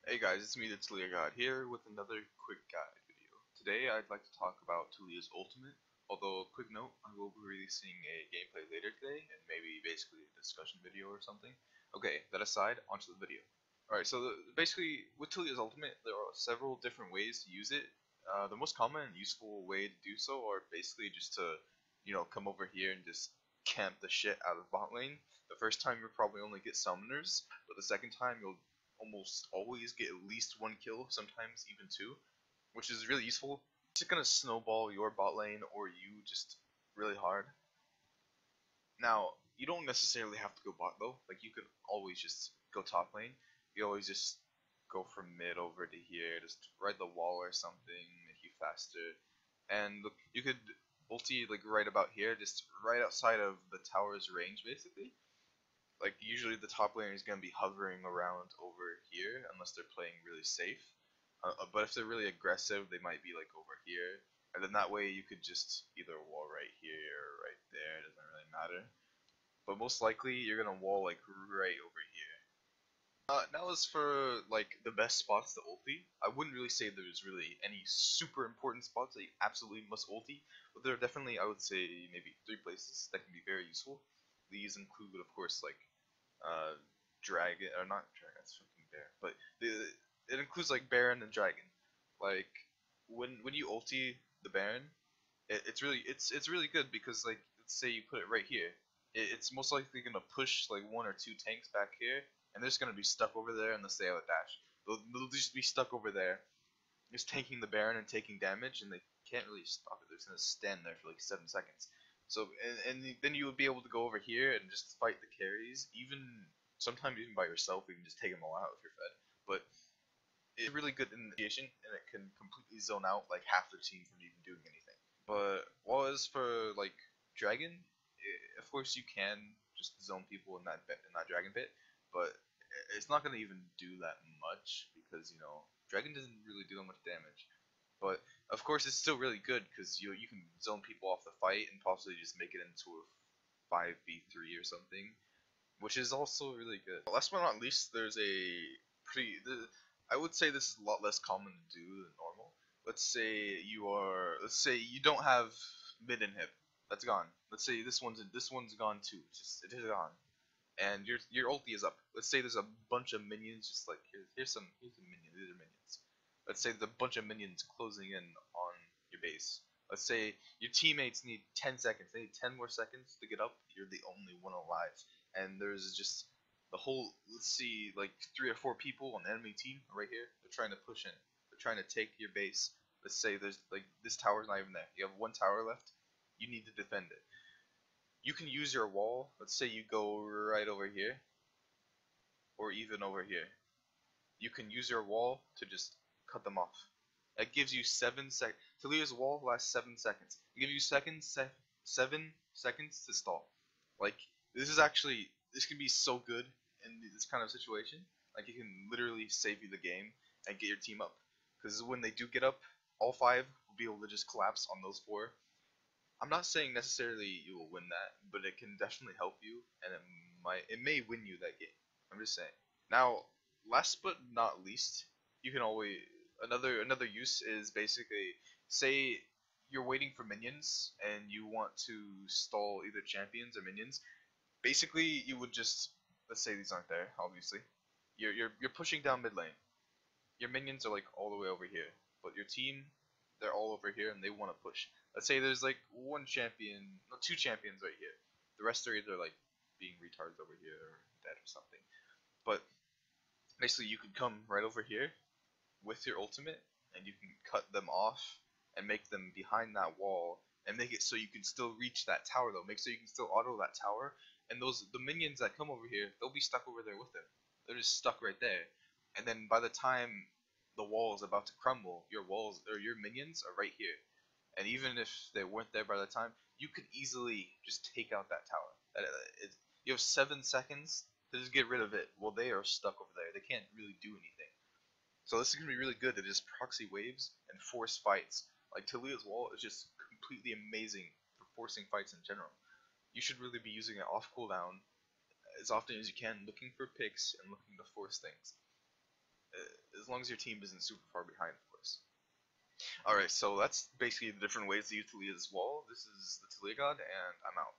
Hey guys, it's me, the Taliyah God, here with another quick guide video. Today I'd like to talk about Taliyah's Ultimate, although quick note, I will be releasing a gameplay later today, and maybe basically a discussion video or something. Okay, that aside, onto the video. Alright, so basically, with Taliyah's Ultimate, there are several different ways to use it. The most common and useful way to do so are basically just to, come over here and just camp the shit out of bot lane. The first time you'll probably only get summoners, but the second time you'll almost always get at least one kill, sometimes even two, which is really useful. It's just gonna snowball your bot lane or you just really hard. Now, you don't necessarily have to go bot though, like you could always just go top lane. You always just go from mid over to here, just ride the wall or something, make you faster. And look, you could ulti like right about here, just right outside of the tower's range basically. Like usually the top laner is going to be hovering around over here unless they're playing really safe. But if they're really aggressive, they might be like over here, and then that way you could just either wall right here or right there. It doesn't really matter. But most likely you're gonna wall like right over here. Now as for like the best spots to ulti, I wouldn't really say there's really any super important spots that you absolutely must ulti, but there are definitely, I would say, maybe 3 places that can be very useful. These include, of course, like uh, dragon or not dragon, that's fucking bear, but it includes like Baron and dragon. Like when you ulti the Baron, it's really good because like let's say you put it right here, it's most likely gonna push like 1 or 2 tanks back here, and they're just gonna be stuck over there unless they have a dash. They'll just be stuck over there, just tanking the Baron and taking damage, and they can't really stop it. They're just gonna stand there for like 7 seconds. So and then you would be able to go over here and just fight the carries, even sometimes even by yourself. You can just take them all out if you're fed. But it's really good initiation, and it can completely zone out like half the team from even doing anything. But while as for like dragon, of course you can just zone people in that dragon pit, but it's not gonna even do that much because dragon doesn't really do that much damage. But of course, it's still really good because you can zone people off the fight and possibly just make it into a 5v3 or something, which is also really good. Last but not least, there's a pretty. I would say this is a lot less common to do than normal. Let's say you don't have mid inhib. That's gone. Let's say this one's gone too. It is gone, and your ulti is up. Let's say there's a bunch of minions. Just like here's some minions. These are minions. Let's say there's a bunch of minions closing in on your base. Let's say your teammates need 10 seconds. They need 10 more seconds to get up. You're the only one alive, and there's just the whole. Let's see, like 3 or 4 people on the enemy team right here. They're trying to push in. They're trying to take your base. Let's say there's like this tower's not even there. You have 1 tower left. You need to defend it. You can use your wall. Let's say you go right over here, or even over here. You can use your wall to just cut them off. That gives you 7 seconds. Taliyah's wall lasts 7 seconds. It gives you 7 seconds to stall. Like this can be so good in this kind of situation. Like it can literally save you the game and get your team up. Because when they do get up, all 5 will be able to just collapse on those 4. I'm not saying necessarily you will win that, but it can definitely help you, and it may win you that game. I'm just saying. Now, last but not least, you can always another use is basically say you're waiting for minions and you want to stall either champions or minions. Basically, you would just let's say these aren't there. Obviously, you're pushing down mid lane. Your minions are like all the way over here, but your team they're all over here and they want to push. Let's say there's like 1 champion, no 2 champions right here. The rest are either like being retards over here or dead or something. But basically, you could come right over here with your ultimate, and you can cut them off and make them behind that wall, and make it so you can still reach that tower though. Make so you can still auto that tower, and the minions that come over here, they'll be stuck over there with them. They're just stuck right there, and then by the time the wall is about to crumble, your minions are right here, and even if they weren't there by the time, you could easily just take out that tower. You have 7 seconds to just get rid of it. Well, they are stuck over there. They can't really do anything. So this is going to be really good to just proxy waves and force fights. Like Taliyah's wall is just completely amazing for forcing fights in general. You should really be using it off cooldown as often as you can, looking for picks and looking to force things. as long as your team isn't super far behind, of course. Alright, so that's basically the different ways to use Taliyah's wall. This is the Taliyah God, and I'm out.